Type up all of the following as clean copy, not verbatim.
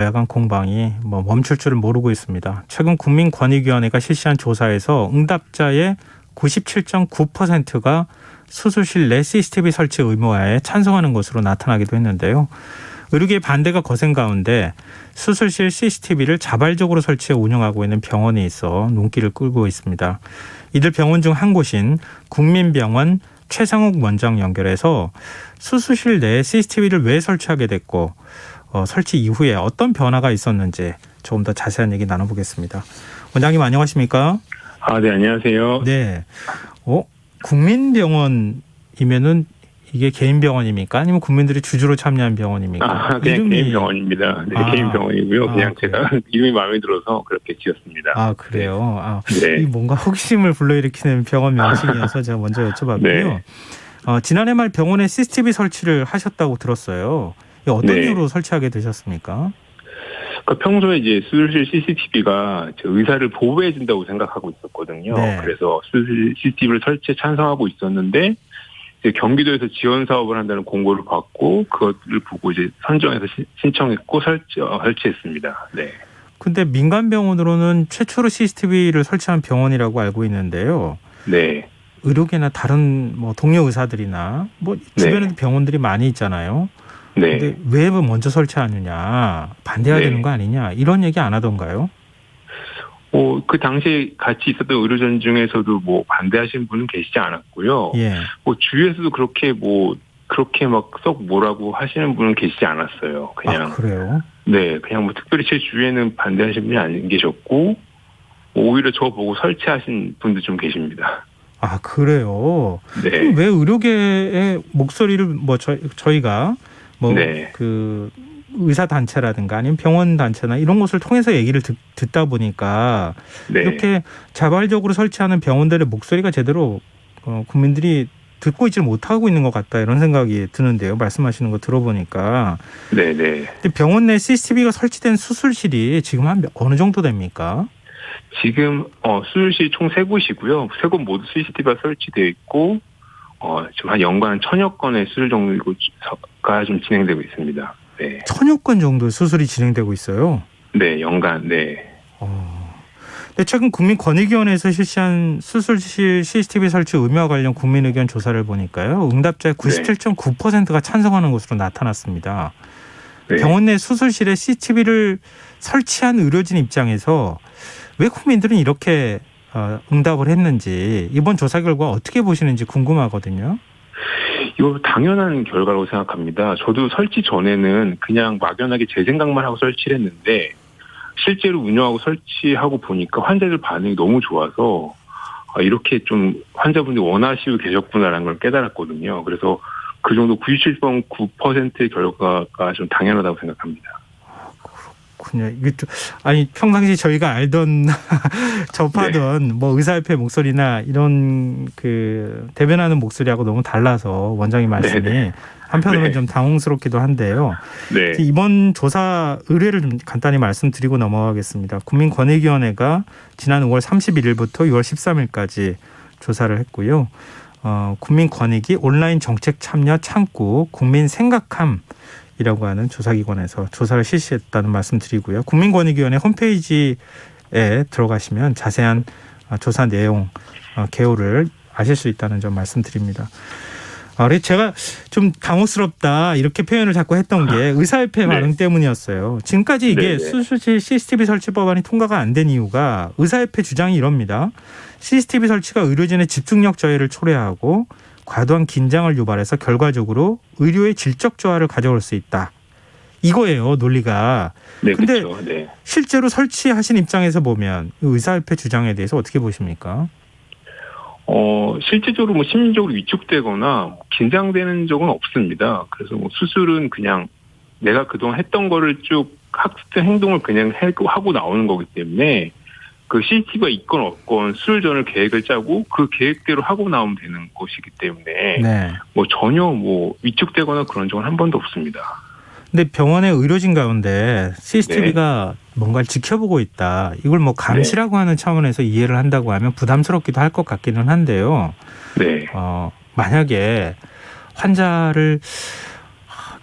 야간 공방이 멈출 줄을 모르고 있습니다. 최근 국민권익위원회가 실시한 조사에서 응답자의 97.9%가 수술실 내 CCTV 설치 의무화에 찬성하는 것으로 나타나기도 했는데요. 의료계의 반대가 거센 가운데 수술실 CCTV를 자발적으로 설치해 운영하고 있는 병원이 있어 눈길을 끌고 있습니다. 이들 병원 중 한 곳인 국민병원 최상욱 원장 연결해서 수술실 내에 CCTV를 왜 설치하게 됐고 설치 이후에 어떤 변화가 있었는지 조금 더 자세한 얘기 나눠보겠습니다. 원장님 안녕하십니까? 네, 안녕하세요. 네. 국민병원이면은 이게 개인 병원입니까? 아니면 국민들이 주주로 참여한 병원입니까? 그냥 개인 병원입니다. 네, 개인 병원이고요. 그냥 제가 이름이 마음에 들어서 그렇게 지었습니다. 그래요? 네. 이 뭔가 호기심을 불러일으키는 병원 명칭이어서 제가 먼저 여쭤봤고요. 네. 지난해 말 병원에 CCTV 설치를 하셨다고 들었어요. 어떤 네. 이유로 설치하게 되셨습니까? 평소에 이제 수술실 CCTV가 의사를 보호해 준다고 생각하고 있었거든요. 네. 그래서 수술실 CCTV를 설치에 찬성하고 있었는데 이제 경기도에서 지원 사업을 한다는 공고를 받고 그것을 보고 이제 선정해서 신청했고 설치했습니다. 네. 근데 민간 병원으로는 최초로 CCTV를 설치한 병원이라고 알고 있는데요. 네. 의료계나 다른 동료 의사들이나 주변에도 병원들이 많이 있잖아요. 네. 근데 왜 먼저 설치하느냐, 반대해야 네. 되는 거 아니냐 이런 얘기 안 하던가요? 그 당시에 같이 있었던 의료진 중에서도 반대하시는 분은 계시지 않았고요. 예. 주위에서도 그렇게 막 썩 뭐라고 하시는 분은 계시지 않았어요. 그냥. 그래요? 네, 그냥 특별히 제 주위에는 반대하시는 분이 안 계셨고, 오히려 저 보고 설치하신 분도 좀 계십니다. 그래요? 네. 그럼 왜 의료계의 목소리를 저희가 네. 의사 단체라든가 아니면 병원 단체나 이런 곳을 통해서 얘기를 듣다 보니까 네. 이렇게 자발적으로 설치하는 병원들의 목소리가 제대로 국민들이 듣고 있지 못하고 있는 것 같다 이런 생각이 드는데요. 말씀하시는 거 들어보니까. 네네. 근데 병원 내 CCTV가 설치된 수술실이 지금 어느 정도 됩니까? 지금 수술실 총 3곳이고요. 3곳 모두 CCTV가 설치되어 있고 지금 한 연간 1000여 건의 수술 정도가 좀 진행되고 있습니다. 네. 1000여 건 정도의 수술이 진행되고 있어요. 네, 연간. 네. 근데 최근 국민권익위원회에서 실시한 수술실 CCTV 설치 의무화 관련 국민 의견 조사를 보니까요. 응답자의 97.9%가 찬성하는 것으로 나타났습니다. 네. 병원 내 수술실에 CCTV를 설치한 의료진 입장에서 왜 국민들은 이렇게 응답을 했는지 이번 조사 결과 어떻게 보시는지 궁금하거든요. 이거 당연한 결과라고 생각합니다. 저도 설치 전에는 그냥 막연하게 제 생각만 하고 설치를 했는데 실제로 운영하고 설치하고 보니까 환자들 반응이 너무 좋아서 이렇게 좀 환자분들이 원하시고 계셨구나라는 걸 깨달았거든요. 그래서 그 정도 97.9%의 결과가 좀 당연하다고 생각합니다. 그냥 이게 평상시 저희가 알던 접하던 의사협회 목소리나 이런 대변하는 목소리하고 너무 달라서 원장님 말씀이 네네. 한편으로는 네. 좀 당황스럽기도 한데요. 네. 이번 조사 의뢰를 좀 간단히 말씀드리고 넘어가겠습니다. 국민권익위원회가 지난 5월 31일부터 6월 13일까지 조사를 했고요. 국민권익위 온라인 정책 참여 창구 국민생각함 이라고 하는 조사기관에서 조사를 실시했다는 말씀 드리고요. 국민권익위원회 홈페이지에 들어가시면 자세한 조사 내용, 개요를 아실 수 있다는 점 말씀드립니다. 제가 좀 당혹스럽다 이렇게 표현을 자꾸 했던 게 의사협회 반응 때문이었어요. 지금까지 이게 수술실 CCTV 설치 법안이 통과가 안 된 이유가 의사협회 주장이 이럽니다. CCTV 설치가 의료진의 집중력 저해를 초래하고 과도한 긴장을 유발해서 결과적으로 의료의 질적 저하를 가져올 수 있다. 이거예요, 논리가. 네, 근데 그렇죠. 네. 실제로 설치하신 입장에서 보면 의사협회 주장에 대해서 어떻게 보십니까? 실질적으로 심리적으로 위축되거나 긴장되는 적은 없습니다. 그래서 수술은 그냥 내가 그동안 했던 거를 쭉 학습된 행동을 그냥 하고 나오는 거기 때문에 그 CCTV가 있건 없건 수술 전을 계획을 짜고 그 계획대로 하고 나오면 되는 것이기 때문에 네. 전혀 위축되거나 그런 적은 한 번도 없습니다. 근데 병원의 의료진 가운데 CCTV가 뭔가를 지켜보고 있다. 이걸 감시라고 하는 차원에서 이해를 한다고 하면 부담스럽기도 할 것 같기는 한데요. 네. 만약에 환자를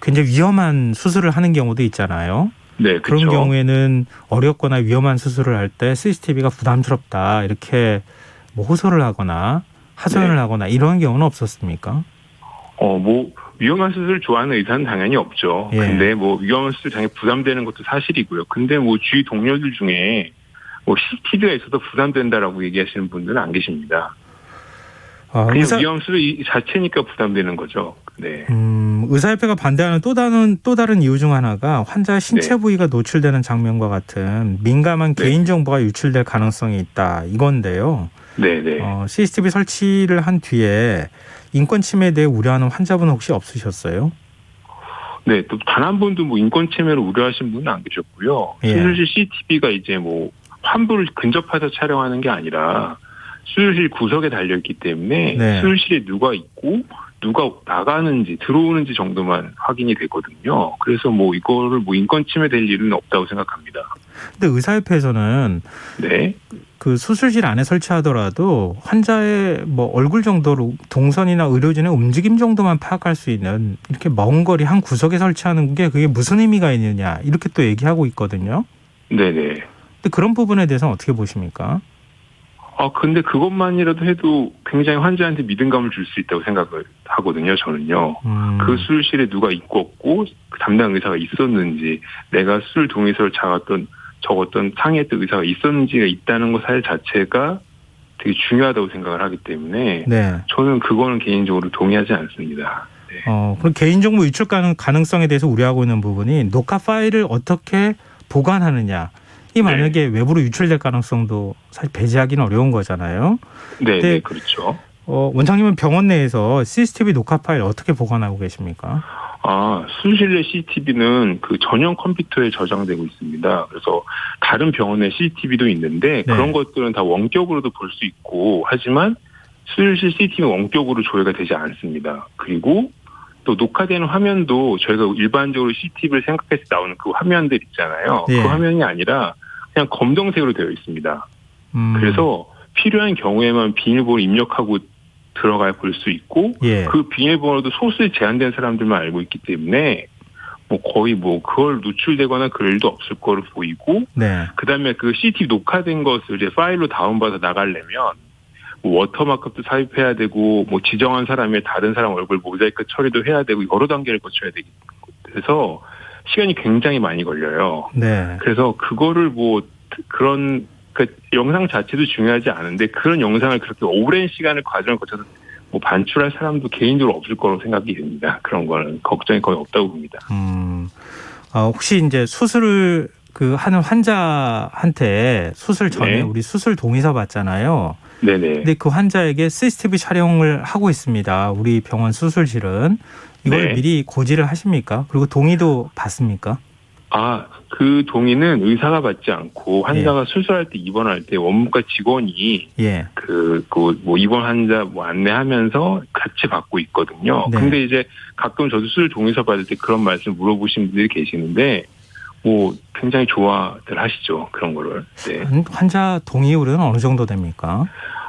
굉장히 위험한 수술을 하는 경우도 있잖아요. 네, 그런 그렇죠. 경우에는 어렵거나 위험한 수술을 할 때 CCTV가 부담스럽다 이렇게 뭐 호소를 하거나 하소연을 네. 하거나 이런 경우는 없었습니까? 뭐 위험한 수술을 좋아하는 의사는 당연히 없죠. 예. 근데 뭐 위험한 수술 당연히 부담되는 것도 사실이고요. 근데 뭐 주위 동료들 중에 뭐 CCTV가 있어서 부담된다라고 얘기하시는 분들은 안 계십니다. 그냥 위험 수술 자체니까 부담되는 거죠. 네. 의사협회가 반대하는 또 다른 이유 중 하나가 환자의 신체 네. 부위가 노출되는 장면과 같은 민감한 네. 개인정보가 유출될 가능성이 있다 이건데요. 네네. CCTV 설치를 한 뒤에 인권 침해에 대해 우려하는 환자분 혹시 없으셨어요? 네, 또 단 한 번도 뭐 인권 침해를 우려하신 분은 안 계셨고요. 예. 수술실 CCTV가 이제 뭐 환부를 근접해서 촬영하는 게 아니라 수술실 구석에 달려있기 때문에 네. 수술실에 누가 있고 누가 나가는지 들어오는지 정도만 확인이 되거든요. 그래서 뭐 이거를 뭐 인권 침해될 일은 없다고 생각합니다. 근데 의사협회에서는 네. 그 수술실 안에 설치하더라도 환자의 뭐 얼굴 정도로 동선이나 의료진의 움직임 정도만 파악할 수 있는 이렇게 먼 거리 한 구석에 설치하는 게 그게 무슨 의미가 있느냐 이렇게 또 얘기하고 있거든요. 네네. 근데 그런 부분에 대해서는 어떻게 보십니까? 근데 그것만이라도 해도 굉장히 환자한테 믿음감을 줄 수 있다고 생각을 하거든요, 저는요. 그 수술실에 누가 있고 없고 그 담당 의사가 있었는지 내가 수술 동의서를 적었던 상의했던 의사가 있었는지가 있다는 것 사실 자체가 되게 중요하다고 생각을 하기 때문에 네. 저는 그거는 개인적으로 동의하지 않습니다. 네. 그럼 개인정보 유출 가능성에 대해서 우려하고 있는 부분이 녹화 파일을 어떻게 보관하느냐. 이 만약에 외부로 유출될 가능성도 사실 배제하기는 어려운 거잖아요. 네, 네, 그렇죠. 원장님은 병원 내에서 CCTV 녹화 파일 어떻게 보관하고 계십니까? 수술실 내 CCTV는 그 전용 컴퓨터에 저장되고 있습니다. 그래서 다른 병원에 CCTV도 있는데 그런 것들은 다 원격으로도 볼 수 있고 하지만 수술실 CCTV는 원격으로 조회가 되지 않습니다. 그리고 또 녹화되는 화면도 저희가 일반적으로 CCTV를 생각해서 나오는 그 화면들 있잖아요. 예. 그 화면이 아니라 그냥 검정색으로 되어 있습니다. 그래서 필요한 경우에만 비밀번호 입력하고 들어가 볼 수 있고 예. 그 비밀번호도 소수에 제한된 사람들만 알고 있기 때문에 뭐 거의 뭐 그걸 노출되거나 그럴 일도 없을 거로 보이고 네. 그다음에 그 CCTV 녹화된 것을 이제 파일로 다운받아 나가려면 뭐 워터마크도 삽입해야 되고 뭐 지정한 사람의 다른 사람 얼굴 모자이크 처리도 해야 되고 여러 단계를 거쳐야 되기 그래서 시간이 굉장히 많이 걸려요. 네. 그래서 그거를 뭐 그런 그 영상 자체도 중요하지 않은데 그런 영상을 그렇게 오랜 시간을 과정을 거쳐서 뭐 반출할 사람도 개인적으로 없을 거로 생각이 됩니다. 그런 거는 걱정이 거의 없다고 봅니다. 혹시 이제 수술을 하는 환자한테 수술 전에 우리 수술 동의서 받잖아요. 네네. 근데 그 환자에게 CCTV 촬영을 하고 있습니다. 우리 병원 수술실은 이걸 미리 고지를 하십니까? 그리고 동의도 받습니까? 그 동의는 의사가 받지 않고 환자가 수술할 때 입원할 때 원무과 직원이 뭐 입원 환자 뭐 안내하면서 같이 받고 있거든요. 네. 근데 이제 가끔 저도 수술 동의서 받을 때 그런 말씀 물어보신 분들이 계시는데 뭐 굉장히 좋아들 하시죠. 그런 거를. 네. 환자 동의율은 어느 정도 됩니까?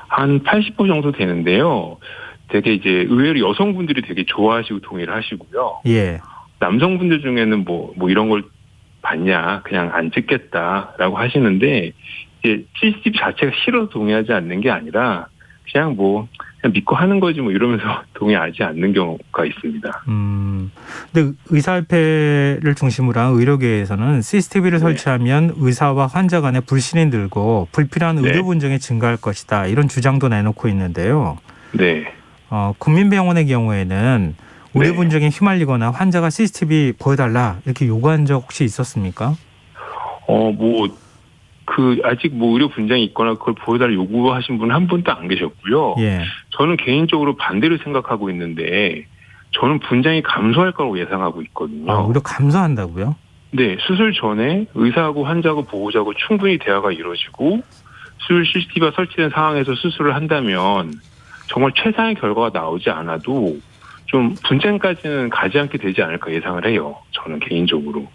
한 80% 정도 되는데요. 되게 이제 의외로 여성분들이 되게 좋아하시고 동의를 하시고요. 예. 남성분들 중에는 뭐 이런 걸 봤냐, 그냥 안 찍겠다라고 하시는데, 이제 CCTV 자체가 싫어서 동의하지 않는 게 아니라, 그냥 믿고 하는 거지 이러면서 동의하지 않는 경우가 있습니다. 근데 의사협회를 중심으로 한 의료계에서는 CCTV를 설치하면 의사와 환자 간의 불신이 늘고 불필요한 의료 분쟁이 증가할 것이다. 이런 주장도 내놓고 있는데요. 네. 국민병원의 경우에는 의료 분쟁에 휘말리거나 환자가 CCTV 보여달라 이렇게 요구한 적 혹시 있었습니까? 아직 의료 분쟁이 있거나 그걸 보여달라 요구하신 분 한 분도 안 계셨고요. 예. 저는 개인적으로 반대로 생각하고 있는데, 저는 분쟁이 감소할 거라고 예상하고 있거든요. 오히려 감소한다고요? 네, 수술 전에 의사하고 환자하고 보호자하고 충분히 대화가 이루어지고, 수술 CCTV가 설치된 상황에서 수술을 한다면, 정말 최상의 결과가 나오지 않아도, 좀 분쟁까지는 가지 않게 되지 않을까 예상을 해요. 저는 개인적으로.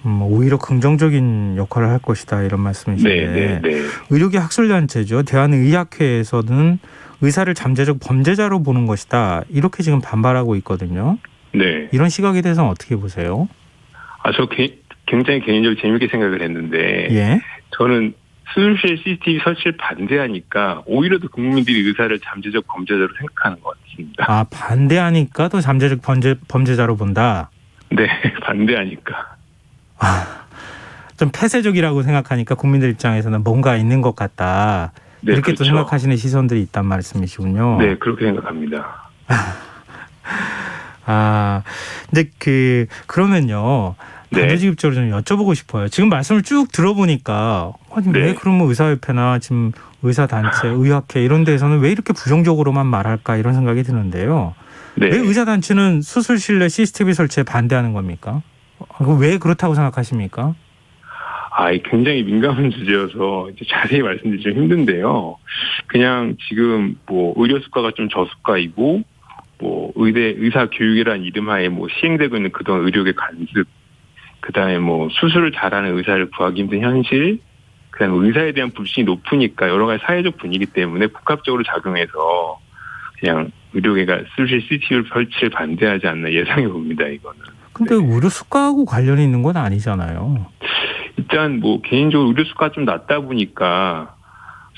오히려 긍정적인 역할을 할 것이다 이런 말씀이신데 네. 의료계 학술단체죠. 대한의학회에서는 의사를 잠재적 범죄자로 보는 것이다 이렇게 지금 반발하고 있거든요. 네. 이런 시각에 대해서는 어떻게 보세요? 저 굉장히 개인적으로 재밌게 생각을 했는데 예. 저는 수술실 CCTV 설치를 반대하니까 오히려 더 국민들이 의사를 잠재적 범죄자로 생각하는 것 같습니다. 아, 반대하니까 또 잠재적 범죄자로 본다. 네, 반대하니까. 아, 좀 폐쇄적이라고 생각하니까 국민들 입장에서는 뭔가 있는 것 같다. 네, 이렇게 또 그렇죠. 생각하시는 시선들이 있단 말씀이시군요. 네, 그렇게 생각합니다. 아, 근데 그러면요. 네. 단도직입적으로 좀 여쭤보고 싶어요. 지금 말씀을 쭉 들어보니까 아니 네. 왜 그러면 의사협회나 지금 의사단체, 의학회 이런 데에서는 왜 이렇게 부정적으로만 말할까 이런 생각이 드는데요. 네. 왜 의사단체는 수술실 내 CCTV 설치에 반대하는 겁니까? 왜 그렇다고 생각하십니까? 굉장히 민감한 주제여서 이제 자세히 말씀드리기 좀 힘든데요. 그냥 지금 뭐 의료 수가가 좀 저수가이고 뭐 의사 교육이라는 이름하에 뭐 시행되고 있는 그동안 의료계 간섭, 그다음에 뭐 수술을 잘하는 의사를 구하기 힘든 현실, 그다음에 의사에 대한 불신이 높으니까 여러 가지 사회적 분위기 때문에 복합적으로 작용해서 그냥 의료계가 수술실 CCTV 설치를 반대하지 않나 예상해 봅니다. 이거는. 근데 의료 수가하고 관련이 있는 건 아니잖아요. 일단 뭐 개인적으로 의료 수가가 좀 낮다 보니까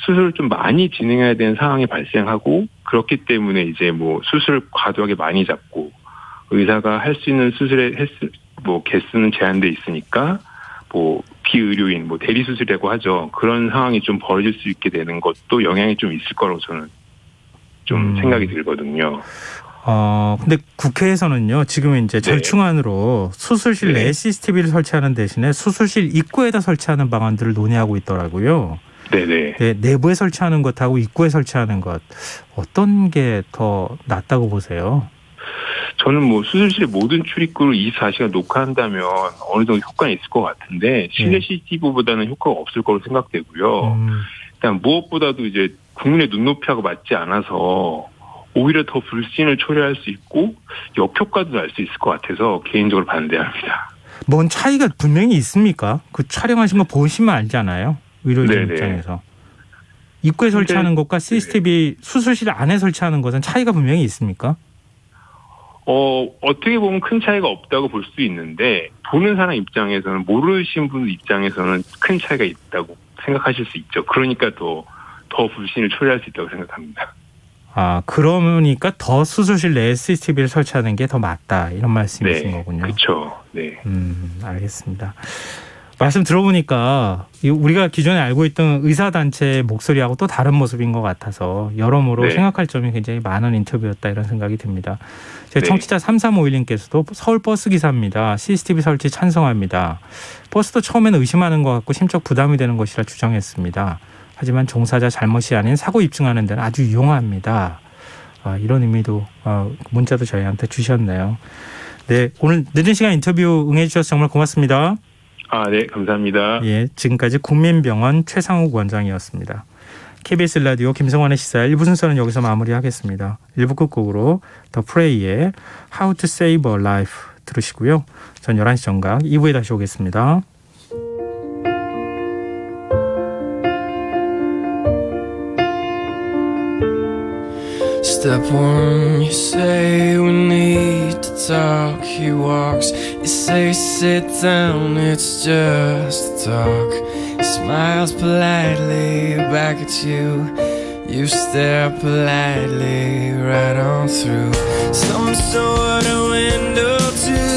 수술을 좀 많이 진행해야 되는 상황이 발생하고 그렇기 때문에 이제 뭐 수술을 과도하게 많이 잡고 의사가 할 수 있는 수술의 개수는 제한돼 있으니까 뭐 비의료인 뭐 대리 수술이라고 하죠. 그런 상황이 좀 벌어질 수 있게 되는 것도 영향이 좀 있을 거라고 저는 좀 생각이 들거든요. 근데 국회에서는요, 지금 이제 절충안으로 수술실 내에 CCTV를 설치하는 대신에 수술실 입구에다 설치하는 방안들을 논의하고 있더라고요. 네네. 네, 내부에 설치하는 것하고 입구에 설치하는 것, 어떤 게 더 낫다고 보세요? 저는 뭐 수술실의 모든 출입구를 24시간 녹화한다면 어느 정도 효과는 있을 것 같은데 실내 CCTV보다는 효과가 없을 거로 생각되고요. 일단 무엇보다도 이제 국민의 눈높이하고 맞지 않아서 오히려 더 불신을 초래할 수 있고 역효과도 날 수 있을 것 같아서 개인적으로 반대합니다. 뭔 차이가 분명히 있습니까? 그 촬영하신 거 보시면 알잖아요. 의료진 입장에서. 입구에 설치하는 것과 CCTV 수술실 안에 설치하는 것은 차이가 분명히 있습니까? 어떻게 보면 큰 차이가 없다고 볼 수 있는데 보는 사람 입장에서는 모르시는 분들 입장에서는 큰 차이가 있다고 생각하실 수 있죠. 그러니까 더 불신을 초래할 수 있다고 생각합니다. 그러니까 더 수술실 내에 CCTV를 설치하는 게 더 맞다 이런 말씀이신 거군요. 그렇죠. 네. 알겠습니다. 말씀 들어보니까 우리가 기존에 알고 있던 의사단체의 목소리하고 또 다른 모습인 것 같아서 여러모로 생각할 점이 굉장히 많은 인터뷰였다 이런 생각이 듭니다. 제 청취자 3351님께서도 서울 버스기사입니다. CCTV 설치 찬성합니다. 버스도 처음에는 의심하는 것 같고 심적 부담이 되는 것이라 주장했습니다. 하지만 종사자 잘못이 아닌 사고 입증하는 데는 아주 유용합니다. 이런 의미도 문자도 저희한테 주셨네요. 네, 오늘 늦은 시간 인터뷰 응해주셔서 정말 고맙습니다. 네, 감사합니다. 예, 지금까지 국민병원 최상욱 원장이었습니다. KBS 라디오 김성환의 시사 1부 순서는 여기서 마무리하겠습니다. 1부 끝곡으로 더 프레이의 How to Save a Life 들으시고요. 전 11시 정각 2부에 다시 오겠습니다. Step one, you say we need to talk. He walks, you say sit down, it's just a talk. He smiles politely back at you. You stare politely right on through some sort of window to